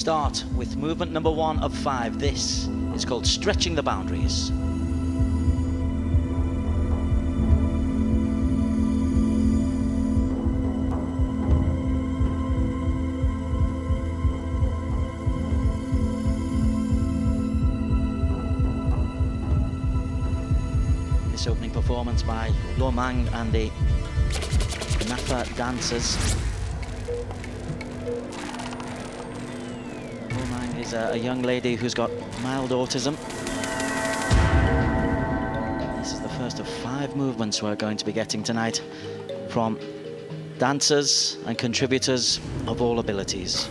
Start with movement number 1 of 5. This is called stretching the boundaries. This opening performance by Lo Mang and the Nafa dancers. Is a young lady who's got mild autism. This is the first of 5 movements we're going to be getting tonight from dancers and contributors of all abilities.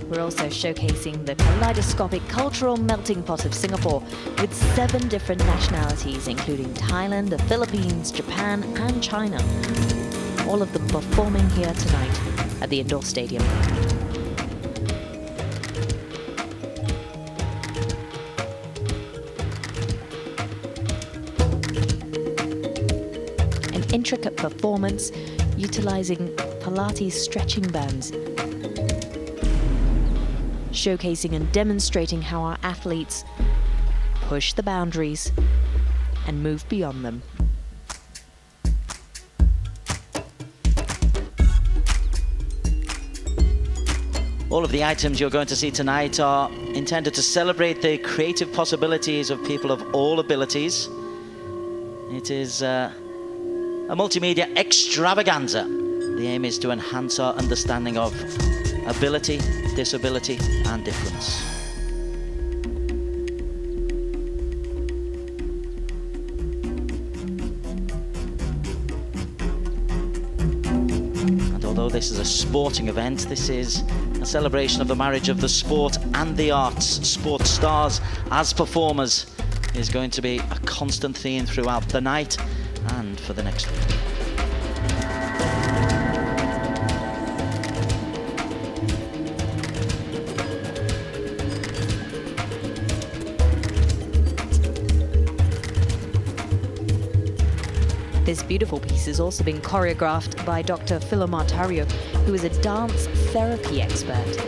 We're also showcasing the kaleidoscopic cultural melting pot of Singapore with 7 different nationalities, including Thailand, the Philippines, Japan and China. All of them performing here tonight at the indoor stadium. An intricate performance utilizing Pilates stretching bands, showcasing and demonstrating how our athletes push the boundaries and move beyond them. All of the items you're going to see tonight are intended to celebrate the creative possibilities of people of all abilities. It is a multimedia extravaganza. The aim is to enhance our understanding of ability, disability and difference. And although this is a sporting event, this is a celebration of the marriage of the sport and the arts. Sport stars as performers is going to be a constant theme throughout the night and for the next week. This beautiful piece has also been choreographed by Dr. Philomar Tario, who is a dance therapy expert.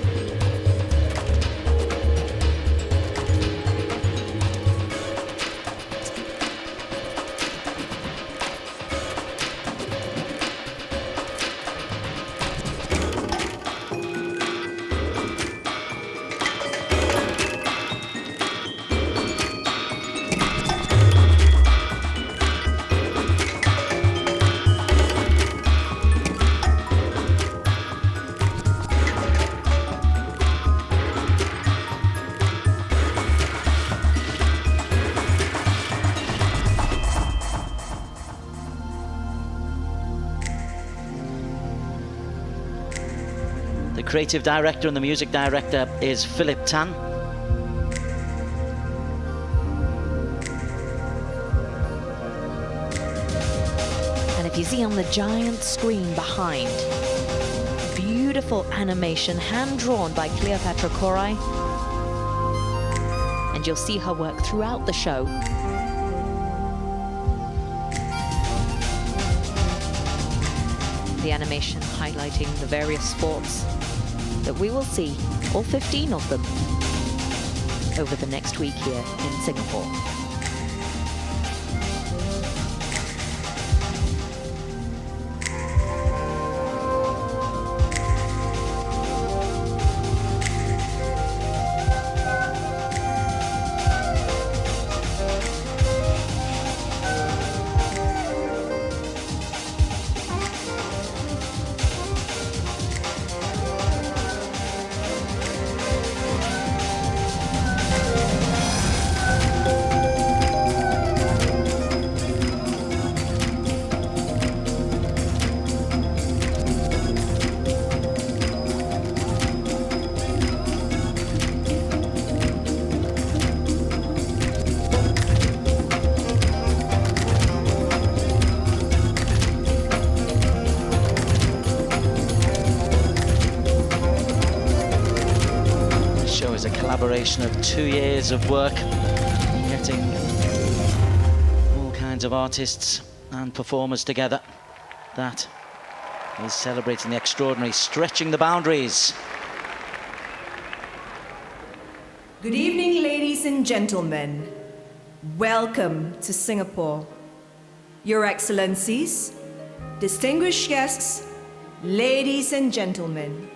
The creative director and the music director is Philip Tan. And if you see on the giant screen behind, beautiful animation hand-drawn by Cleopatra Korai. And you'll see her work throughout the show. The animation highlighting the various sports that we will see, all 15 of them, over the next week here in Singapore. collaboration of 2 years of work, getting all kinds of artists and performers together. That is celebrating the extraordinary, stretching the boundaries. Good evening, ladies and gentlemen. Welcome to Singapore. Your Excellencies, distinguished guests, ladies and gentlemen.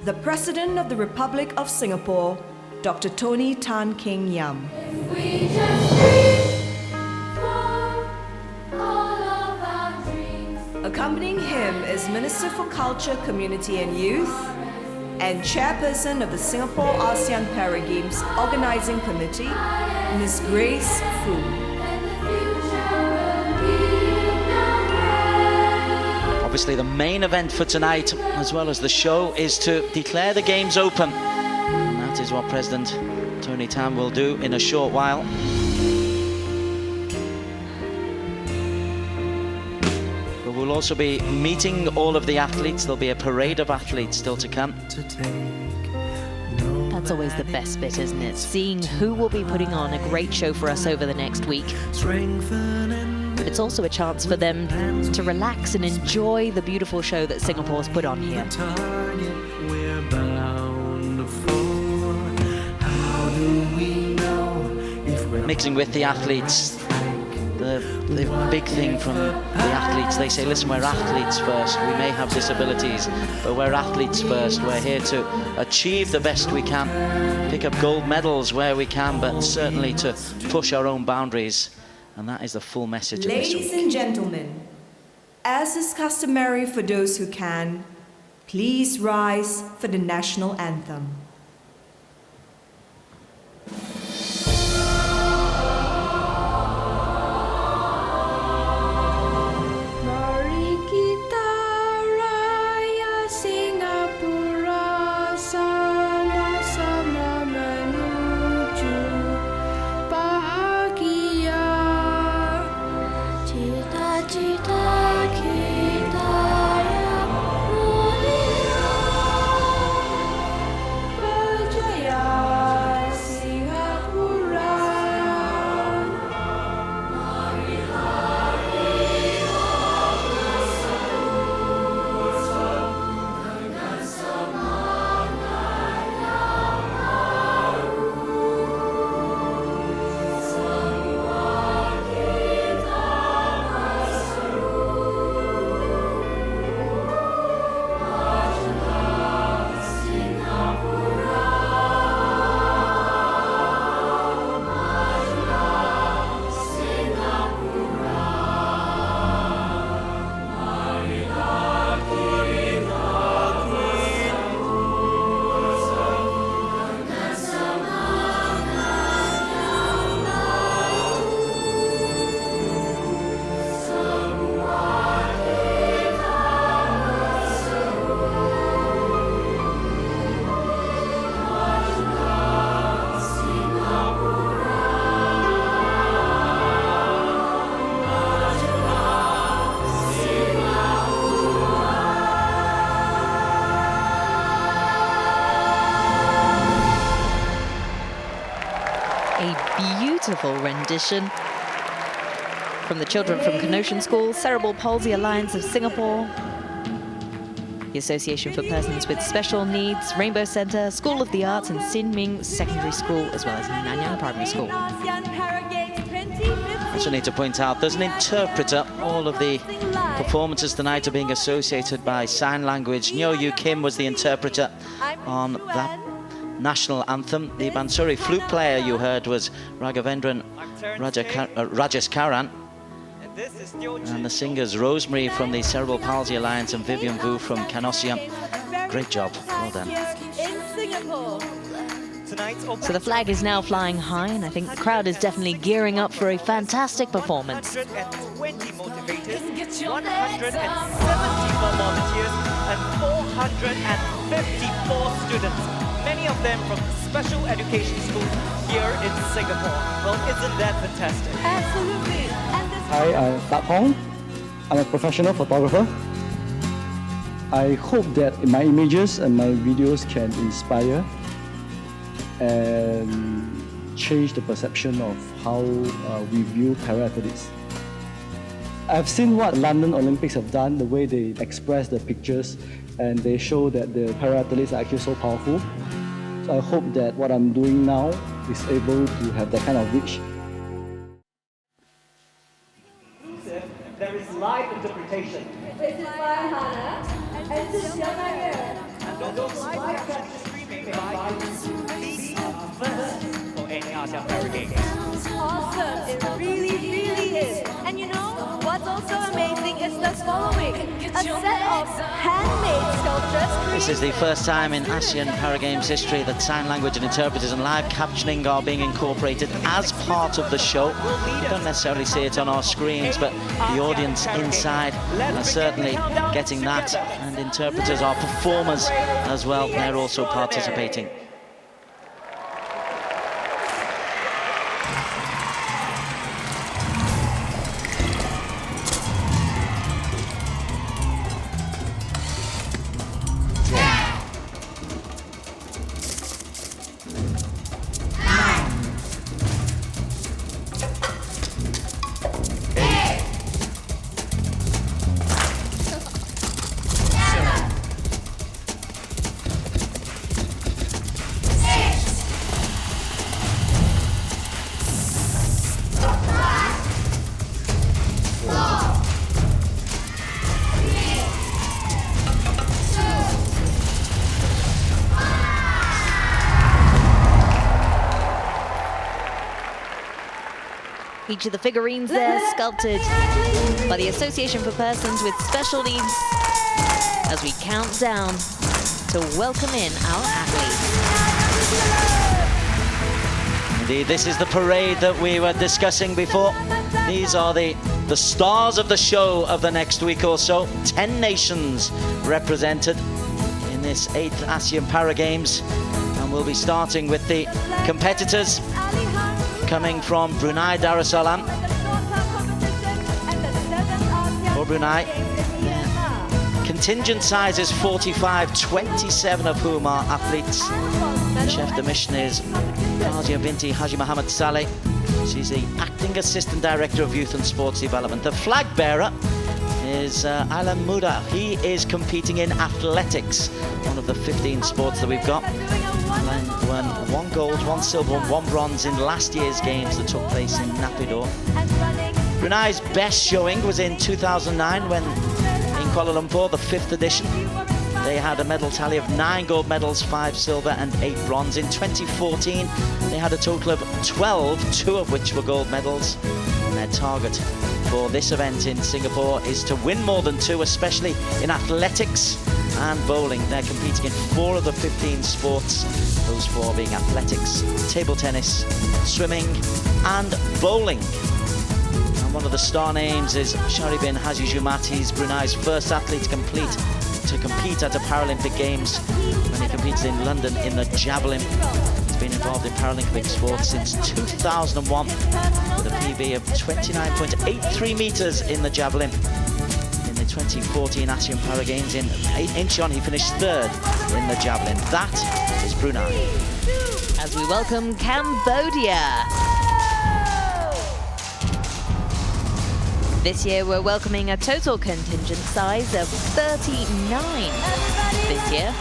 The President of the Republic of Singapore, Dr. Tony Tan Keng Yam. Accompanying him is Minister for Culture, Community and Youth and Chairperson of the Singapore ASEAN Para Games Organizing Committee, Ms. Grace Fu. Obviously, the main event for tonight, as well as the show, is to declare the games open. And that is what President Tony Tan will do in a short while. But we'll also be meeting all of the athletes. There'll be a parade of athletes still to come. That's always the best bit, isn't it? Seeing who will be putting on a great show for us over the next week. But it's also a chance for them to relax and enjoy the beautiful show that Singapore's put on here. Mixing with the athletes, the big thing from the athletes, they say, listen, we're athletes first. We may have disabilities, but we're athletes first. We're here to achieve the best we can, pick up gold medals where we can, but certainly to push our own boundaries. And that is the full message of this week. Ladies and gentlemen, as is customary for those who can, please rise for the national anthem. Mari kita raya Singapura, sama-sama menuju bahagia. Cita-cita kita yang mulia, Berjaya Singapura. Marilah kita bersatu dengan semangat yang baru. Semua kita berseru. Majulah Singapura. Majulah Singapura. Marilah kita bersatu dengan semangat yang baru. Semua kita berseru. Majulah Singapura. A beautiful rendition from the children from Canossian School, Cerebral Palsy Alliance of Singapore, the Association for Persons with Special Needs, Rainbow Centre, School of the Arts and Sin Ming Secondary School, as well as Nanyang Primary School. I also need to point out there's an interpreter. All of the performances tonight are being associated by sign language. Nyo Yu Kim was the interpreter on that national anthem. The Bansuri flute player you heard was Raghavendran Rajesh Karan. And the singers Rosemary from the Cerebral Palsy Alliance and Vivian Vu from Canossian. Great job, well done. So the flag is now flying high, and I think the crowd is definitely gearing up for a fantastic performance. 120 motivators, 174 volunteers, and 454 students, many of them from special education schools here in Singapore. Well, isn't that fantastic? Absolutely. Hi, I'm Tak Hong. I'm a professional photographer. I hope that my images and my videos can inspire and change the perception of how we view para-athletes. I've seen what London Olympics have done, the way they express the pictures, and they show that the para-athletes are actually so powerful. So I hope that what I'm doing now is able to have that kind of reach. There is live interpretation. This is Marilah, and this is Dengan. And those live streaming by these are first for 8th ASEAN Para Games. Awesome, it really is. And you know, what's also amazing is the following. A set of handmade sculptures. This is the first time in ASEAN Para Games history that sign language and interpreters and live captioning are being incorporated as part of the show. You don't necessarily see it on our screens, but the audience inside are certainly getting that, and interpreters are performers as well. They're also participating. Each of the figurines there sculpted by the Association for Persons with Special Needs as we count down to welcome in our athletes. Indeed, this is the parade that we were discussing before. These are the stars of the show of the next week or so. 10 nations represented in this 8th ASEAN Para Games. And we'll be starting with the competitors coming from Brunei Darussalam. For Brunei, contingent size is 45, 27 of whom are athletes. Chef de mission is Kazia Binti Haji Muhammad Saleh. She's the Acting Assistant Director of Youth and Sports Development. The flag bearer is Alan Muda. He is competing in athletics, one of the 15 sports that we've got. Alan won 1 gold, 1 silver and 1 bronze in last year's games that took place in Naypyidaw. Brunei's best showing was in 2009 when in Kuala Lumpur, the 5th edition. They had a medal tally of 9 gold medals, 5 silver and 8 bronze. In 2014, they had a total of 12, 2 of which were gold medals. And their target for this event in Singapore is to win more than 2, especially in athletics and bowling. They're competing in 4 of the 15 sports, those 4 being athletics, table tennis, swimming and bowling. And one of the star names is Shari bin Haji Jumat. He's Brunei's first athlete to compete at a Paralympic Games when he competed in London in the javelin. He's been involved in Paralympic sports since 2001 with a PB of 29.83 meters in the javelin. In the 2014 ASEAN Para Games in Incheon, he finished 3rd in the javelin. That is Brunei. As we welcome Cambodia. This year we're welcoming a total contingent size of 39 this year.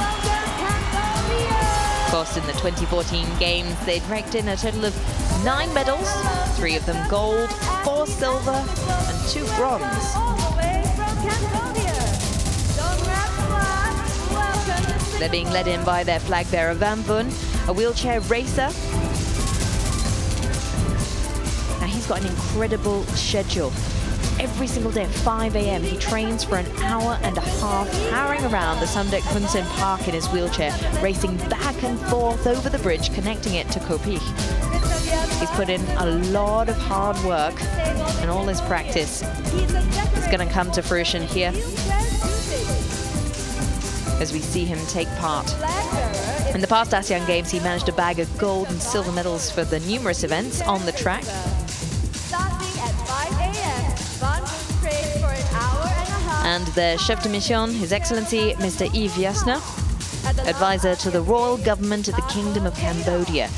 Of course, in the 2014 Games, they'd raked in a total of 9 medals, 3 of them gold, 4 silver and 2 bronze. They're being led in by their flag bearer Van Vun, a wheelchair racer. Now he's got an incredible schedule. Every single day at 5 a.m. he trains for an hour and a half, powering around the Samdek Hunsen Park in his wheelchair, racing back and forth over the bridge, connecting it to Koh Phi. He's put in a lot of hard work, and all his practice is going to come to fruition here as we see him take part. In the past ASEAN Games, he managed to bag a gold and silver medals for the numerous events on the track. And the chef de mission, His Excellency Mr. Yves Jasner, advisor to the royal government of the Kingdom of Cambodia.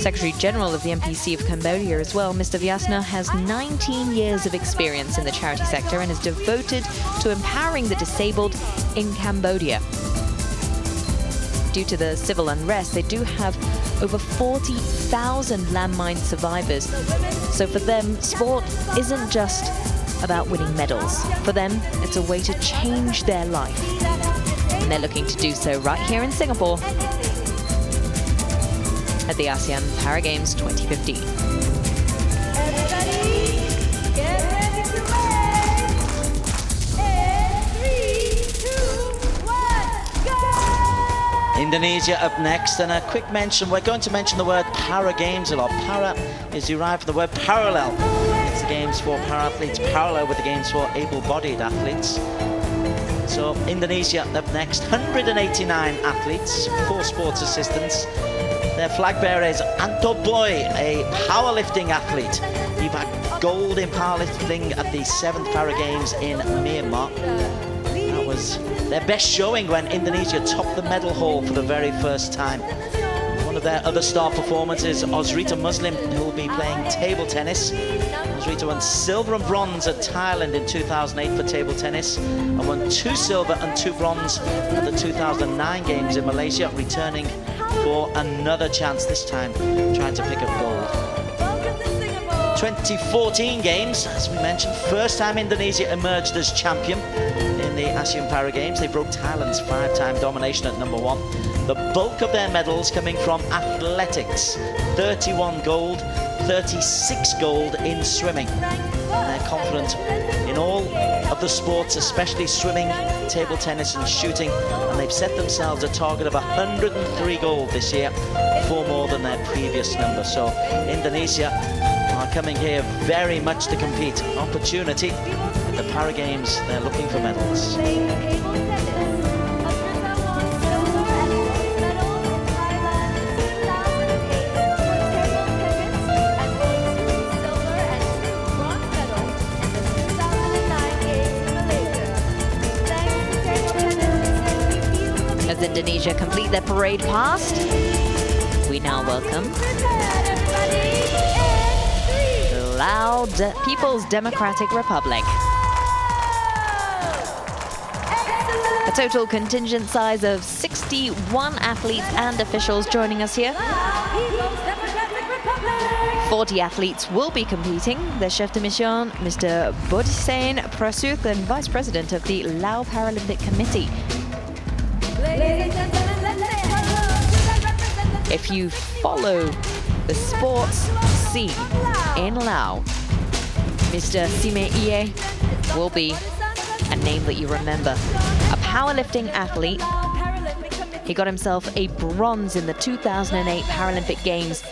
Secretary General of the MPC of Cambodia as well, Mr. Vyasna has 19 years of experience in the charity sector and is devoted to empowering the disabled in Cambodia. Due to the civil unrest, they do have over 40,000 landmine survivors. So for them, sport isn't just about winning medals. For them, it's a way to change their life. And they're looking to do so right here in Singapore at the ASEAN Para Games 2015. Everybody, get ready to race! In 3, 2, 1, go! Indonesia up next, and a quick mention, we're going to mention the word Para Games a lot. Para is derived from the word parallel. It's the games for para-athletes, parallel with the games for able-bodied athletes. So Indonesia up next, 189 athletes, 4 sports assistants. Their flag bearer is Anto Boy, a powerlifting athlete. He bagged gold in powerlifting at the 7th Para Games in Myanmar. That was their best showing when Indonesia topped the medal haul for the very first time. One of their other star performers is Ozrita Muslim, who will be playing table tennis. Ozrita won silver and bronze at Thailand in 2008 for table tennis, and won 2 silver and 2 bronze at the 2009 Games in Malaysia, returning for another chance, this time trying to pick up gold. 2014 Games, as we mentioned, first time Indonesia emerged as champion in the ASEAN Para Games. They broke Thailand's 5-time domination at number 1. The bulk of their medals coming from athletics, 31 gold, 36 gold in swimming. They're confident in all of the sports, especially swimming, table tennis and shooting, and they've set themselves a target of 103 gold this year, 4 more than their previous number. So Indonesia are coming here very much to compete. Opportunity at the Para Games, they're looking for medals. As Indonesia complete their parade past, we now welcome Lao People's Democratic Republic. A total contingent size of 61 athletes and officials joining us here. 40 athletes will be competing. The chef de mission, Mr. Bodhisain Prasuth, and Vice President of the Lao Paralympic Committee. If you follow the sports scene in Laos, Mr. Sime Ie will be a name that you remember. A powerlifting athlete. He got himself a bronze in the 2008 Paralympic Games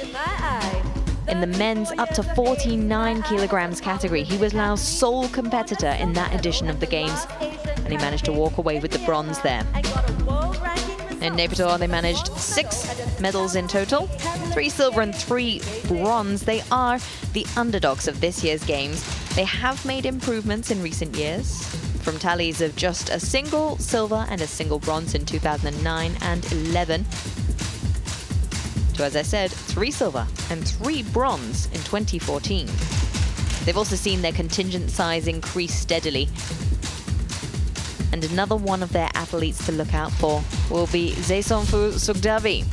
in the men's up to 49 kilograms category. He was Laos' sole competitor in that edition of the Games, and he managed to walk away with the bronze there. In Naypyidaw, they managed 6 medals in total, 3 silver and 3 bronze. They are the underdogs of this year's Games. They have made improvements in recent years, from tallies of just a single silver and a single bronze in 2009 and 11, to, as I said, 3 silver and 3 bronze in 2014. They've also seen their contingent size increase steadily. And another one of their athletes to look out for will be Zaisonfu Sugdavi.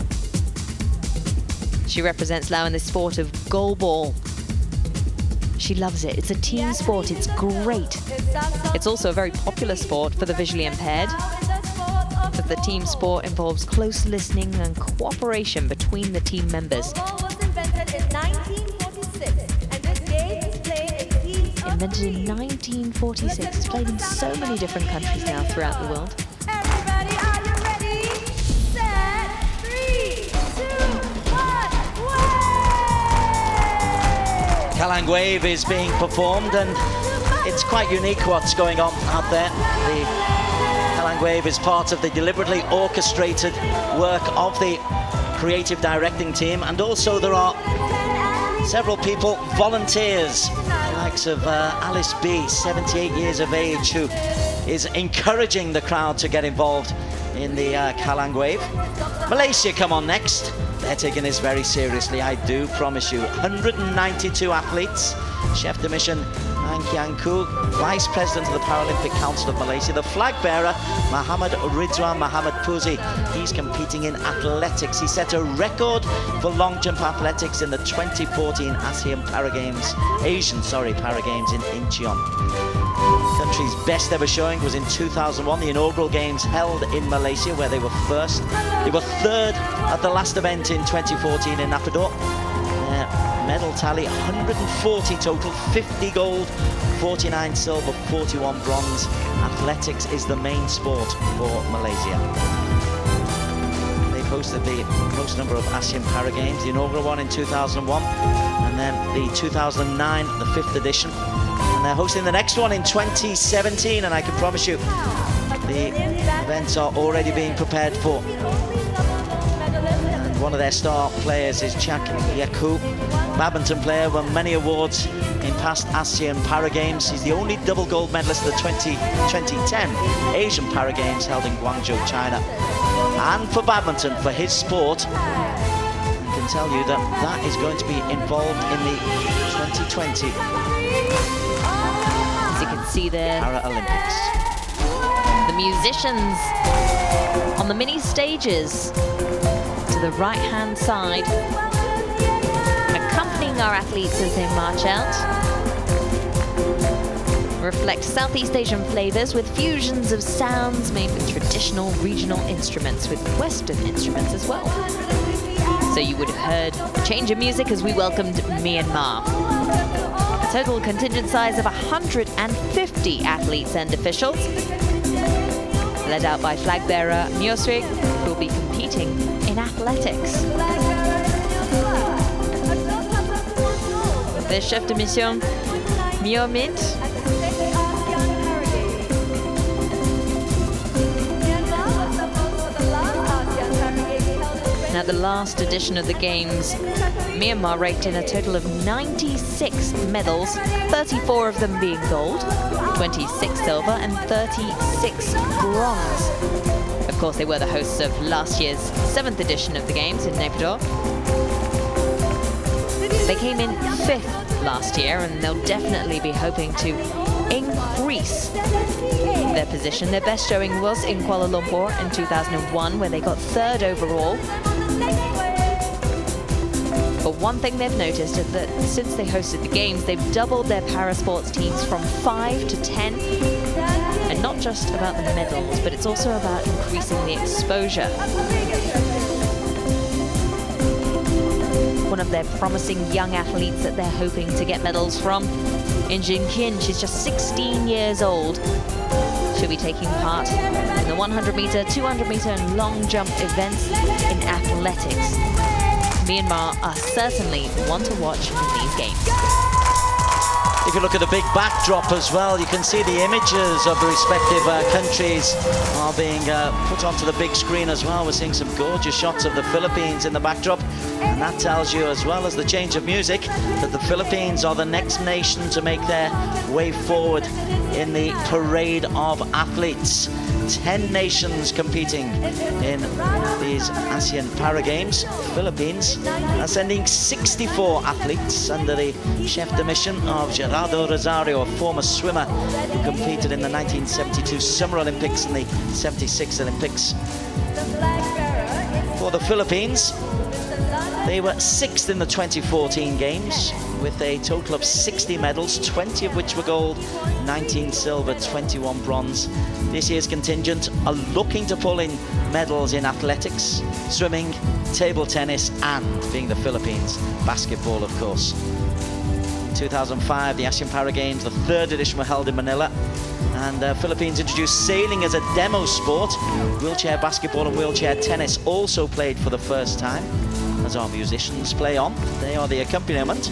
She represents Laos in the sport of goalball. She loves it. It's a team sport. It's great. It's also a very popular sport for the visually impaired, but the team sport involves close listening and cooperation between the team members. Invented in 1946, it's played in so many different countries now throughout the world. Everybody, are you ready? Set, 3, 2, 1, wave! Kalang Wave is being performed, and it's quite unique what's going on out there. The Kalang Wave is part of the deliberately orchestrated work of the creative directing team, and also there are several people, volunteers, the likes of Alice B, 78 years of age, who is encouraging the crowd to get involved in the Kalang wave. Malaysia come on next. They're taking this very seriously, I do promise you. 192 athletes. Chef de mission, Ang Kiang Koo, Vice President of the Paralympic Council of Malaysia. The flag bearer, Muhammad Ridwan Muhammad Puzi. He's competing in athletics. He set a record for long jump athletics in the 2014 ASEAN Asian Paragames in Incheon. Country's best ever showing was in 2001, the inaugural games held in Malaysia, where they were first. They were third at the last event in 2014 in Naypyidaw. Medal tally 140 total, 50 gold, 49 silver, 41 bronze. Athletics is the main sport for Malaysia. They've hosted the most number of ASEAN Paragames, the inaugural one in 2001, and then the 2009, the 5th edition. And they're hosting the next one in 2017, and I can promise you the events are already being prepared for. And one of their star players is Chak Yaku, badminton player, won many awards in past ASEAN Paragames. He's the only double gold medalist at the 2010 Asian Paragames held in Guangzhou, China. And for badminton, for his sport, I can tell you that that is going to be involved in the 2020 As you can see there, Paralympics. the musicians on the mini stages to the right-hand side, accompanying our athletes as they march out, reflect Southeast Asian flavors with fusions of sounds made with traditional regional instruments, with Western instruments as well. So you would have heard a change of music as we welcomed Myanmar. A total contingent size of 150 athletes and officials, led out by flag bearer Myoswig, who will be competing in athletics. The chef de mission, Myo Mint. Now, the last edition of the Games, Myanmar raked in a total of 96 medals, 34 of them being gold, 26 silver and 36 bronze. Of course, they were the hosts of last year's 7th edition of the Games in Naypyidaw. They came in 5th last year, and they'll definitely be hoping to increase their position. Their best showing was in Kuala Lumpur in 2001, where they got 3rd overall. But one thing they've noticed is that since they hosted the Games, they've doubled their parasports teams from 5 to 10. And not just about the medals, but it's also about increasing the exposure. One of their promising young athletes that they're hoping to get medals from, Injin Kin, she's just 16 years old. She'll be taking part in the 100-meter, 200-meter and long jump events in athletics. Myanmar are certainly one to watch in these games. If you look at the big backdrop as well, you can see the images of the respective countries are being put onto the big screen as well. We're seeing some gorgeous shots of the Philippines in the backdrop, and that tells you, as well as the change of music, that the Philippines are the next nation to make their way forward in the parade of athletes. 10 nations competing in these ASEAN Paragames. Philippines are sending 64 athletes under the chef de mission of Gerardo Rosario, a former swimmer who competed in the 1972 Summer Olympics and the 76 Olympics. For the Philippines, they were 6th in the 2014 Games with a total of 60 medals, 20 of which were gold, 19 silver, 21 bronze. This year's contingent are looking to pull in medals in athletics, swimming, table tennis, and, being the Philippines, basketball, of course. In 2005, the ASEAN Paragames, the 3rd edition, were held in Manila, and the Philippines introduced sailing as a demo sport. Wheelchair basketball and wheelchair tennis also played for the first time, as our musicians play on. They are the accompaniment.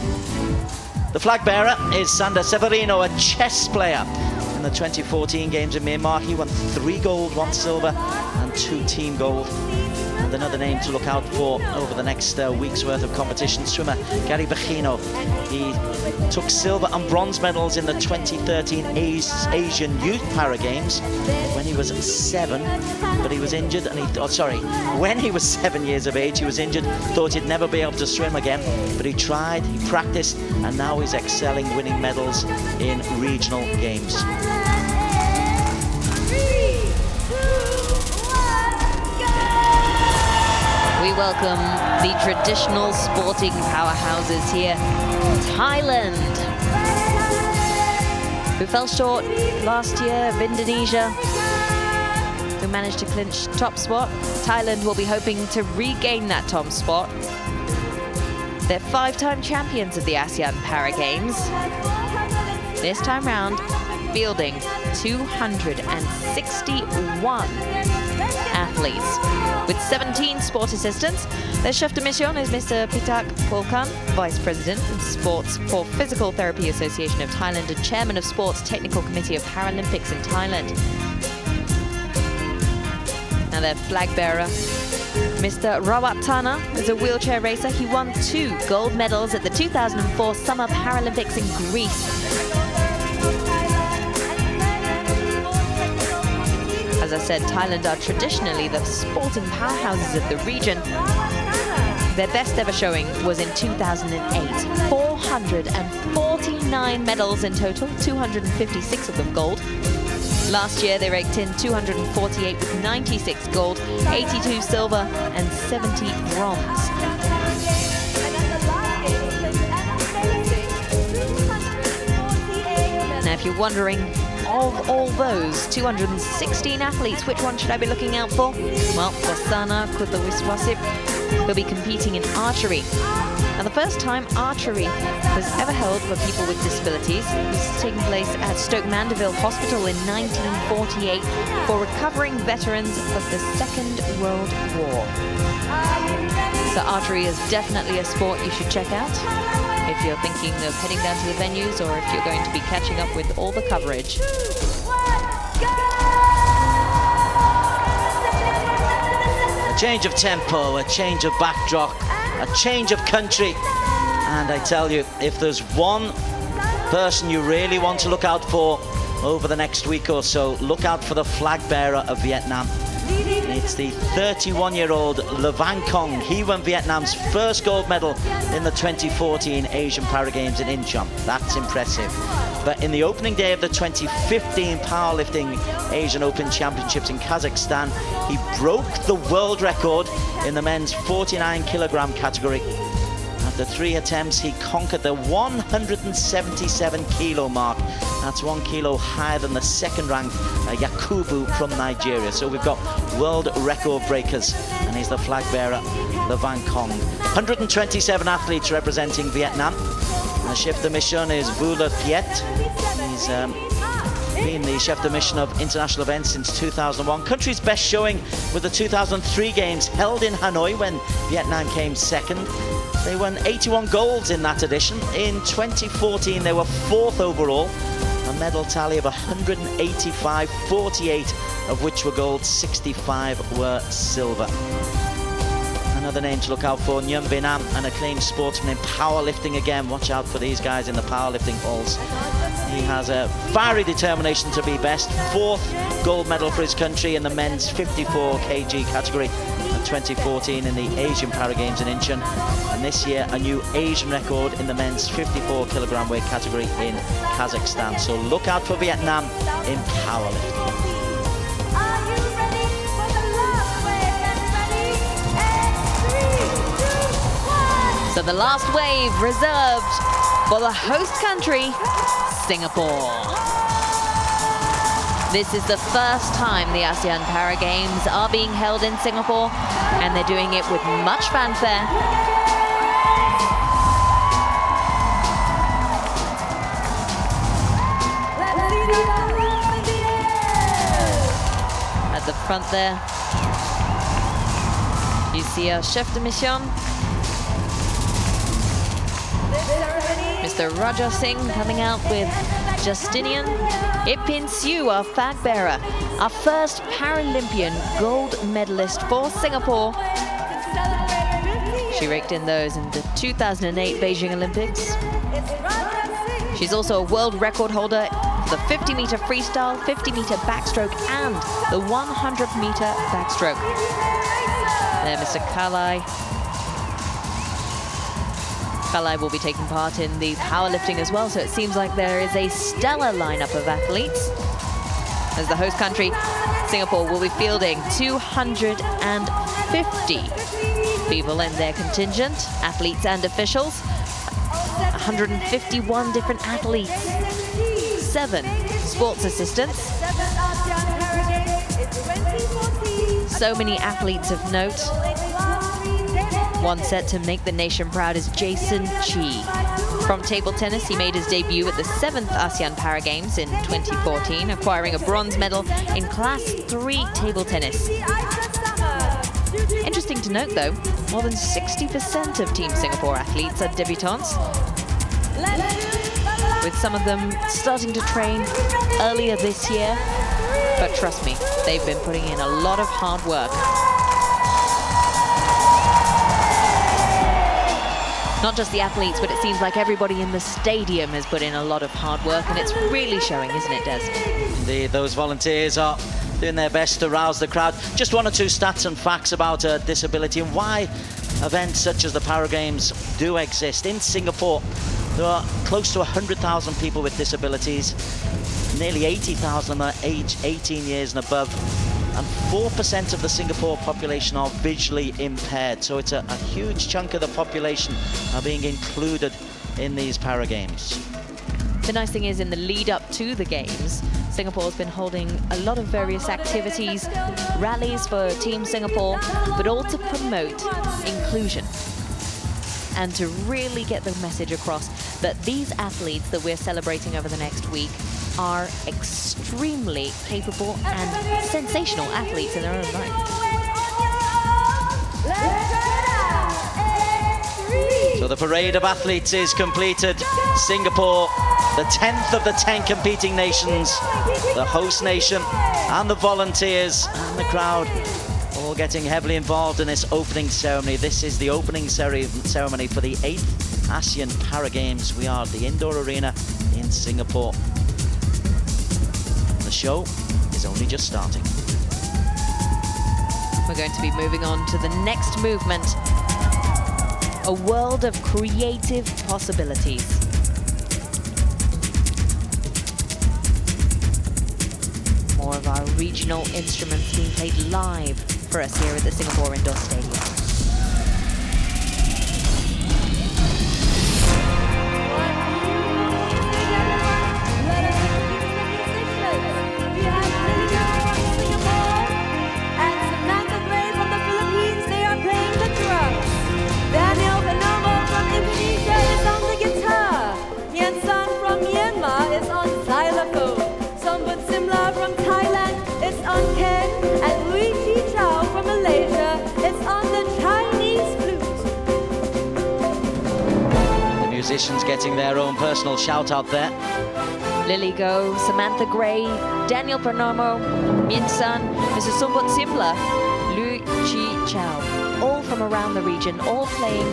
The flag bearer is Sander Severino, a chess player. In the 2014 Games in Myanmar, he won 3 gold, 1 silver and 2 team gold. And another name to look out for over the next week's worth of competition, swimmer Gary Bacchino. He took silver and bronze medals in the 2013 Asian Youth Paragames when he was 7. but he was injured, and when he was 7 years of age, he was injured, thought he'd never be able to swim again, but he tried, he practiced, and now he's excelling, winning medals in regional games. We welcome the traditional sporting powerhouses here, Thailand, who fell short last year of Indonesia, who managed to clinch top spot. Thailand will be hoping to regain that top spot. They're 5-time champions of the ASEAN Para Games. This time round, fielding 261 athletes. With 17 sport assistants, their chef de mission is Mr. Pitak Polkan, Vice President of Sports for Physical Therapy Association of Thailand and Chairman of Sports Technical Committee of Paralympics in Thailand. Now their flag bearer, Mr. Rawatana, is a wheelchair racer. He won 2 gold medals at the 2004 Summer Paralympics in Greece. As I said, Thailand are traditionally the sporting powerhouses of the region. Their best ever showing was in 2008. 449 medals in total, 256 of them gold. Last year, they raked in 248 with 96 gold, 82 silver, and 70 bronze. Now, if you're wondering, of all those 216 athletes, which one should I be looking out for? Well, Wasana Kuthawiswasip will be competing in archery. Now, the first time archery was ever held for people with disabilities was taking place at Stoke Mandeville Hospital in 1948 for recovering veterans of the Second World War. So archery is definitely a sport you should check out if you're thinking of heading down to the venues or if you're going to be catching up with all the coverage. A change of tempo, a change of backdrop, a change of country. And I tell you, if there's one person you really want to look out for over the next week or so, look out for the flag bearer of Vietnam. It's the 31-year-old Le Van Cong. He won Vietnam's first gold medal in the 2014 Asian Para Games in Incheon. That's impressive. But in the opening day of the 2015 Powerlifting Asian Open Championships in Kazakhstan, he broke the world record in the men's 49-kilogram category. After 3 attempts, he conquered the 177-kilo mark. That's 1 kilo higher than the second-ranked Yakubu from Nigeria. So we've got world record breakers, and he's the flag bearer, Le Van Cong. 127 athletes representing Vietnam. The chef de mission is Vula Piet. He's been the chef de mission of international events since 2001. Country's best showing with the 2003 Games held in Hanoi when Vietnam came second. They won 81 golds in that edition. In 2014, they were 4th overall. A medal tally of 185, 48 of which were gold, 65 were silver. Another name to look out for, Nguyen Vinh Nam, an acclaimed sportsman in powerlifting again. Watch out for these guys in the powerlifting halls. He has a fiery determination to be best. 4th gold medal for his country in the men's 54 kg category in 2014 in the Asian Para Games in Incheon. And this year, a new Asian record in the men's 54 kilogram weight category in Kazakhstan. So look out for Vietnam in powerlifting. So the last wave reserved for the host country, Singapore. This is the first time the ASEAN Para Games are being held in Singapore, and they're doing it with much fanfare. At the front there, you see our chef de mission, Mr. Raja Singh, coming out with Justinian. Ipin Siu, our flag bearer, our first Paralympian gold medalist for Singapore. She raked in those in the 2008 Beijing Olympics. She's also a world record holder the 50-meter freestyle, 50-meter backstroke, and the 100-meter backstroke. There, Mr. Kalai. Kalai will be taking part in the powerlifting as well, so it seems like there is a stellar lineup of athletes. As the host country, Singapore will be fielding 250 people in their contingent, athletes and officials. 151 different athletes, 7 sports assistants. So many athletes of note. One set to make the nation proud is Jason Chi. From table tennis, he made his debut at the 7th ASEAN Para Games in 2014, acquiring a bronze medal in Class 3 table tennis. Interesting to note, though, more than 60% of Team Singapore athletes are debutantes, with some of them starting to train earlier this year. But trust me, they've been putting in a lot of hard work. Not just the athletes, but it seems like everybody in the stadium has put in a lot of hard work, and it's really showing, isn't it, Des? Indeed, those volunteers are doing their best to rouse the crowd. Just one or two stats and facts about disability and why events such as the Para Games do exist. In Singapore, there are close to 100,000 people with disabilities. Nearly 80,000 are aged 18 years and above. And 4% of the Singapore population are visually impaired. So it's a huge chunk of the population are being included in these Para Games. The nice thing is, in the lead up to the Games, Singapore's been holding a lot of various activities, rallies for Team Singapore, but all to promote inclusion and to really get the message across that these athletes that we're celebrating over the next week are extremely capable and sensational athletes in their own right. So the parade of athletes is completed. Singapore, the 10th of the 10 competing nations, the host nation and the volunteers and the crowd all getting heavily involved in this opening ceremony. This is the opening ceremony for the 8th ASEAN Para Games. We are at the indoor arena in Singapore. The show is only just starting. We're going to be moving on to the next movement, a world of creative possibilities. More of our regional instruments being played live for us here at the Singapore Indoor Stadium. Musicians getting their own personal shout out there. Lily Go, Samantha Gray, Daniel Pernomo, Min Sun, Mrs. Sumbut Simla, Lu Chi Chow, all from around the region, all playing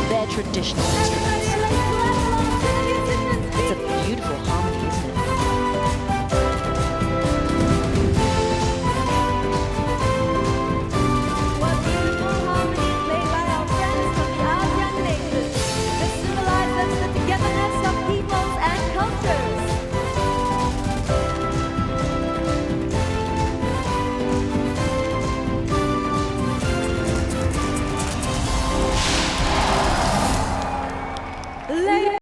their traditional instruments. It's a beautiful harmony.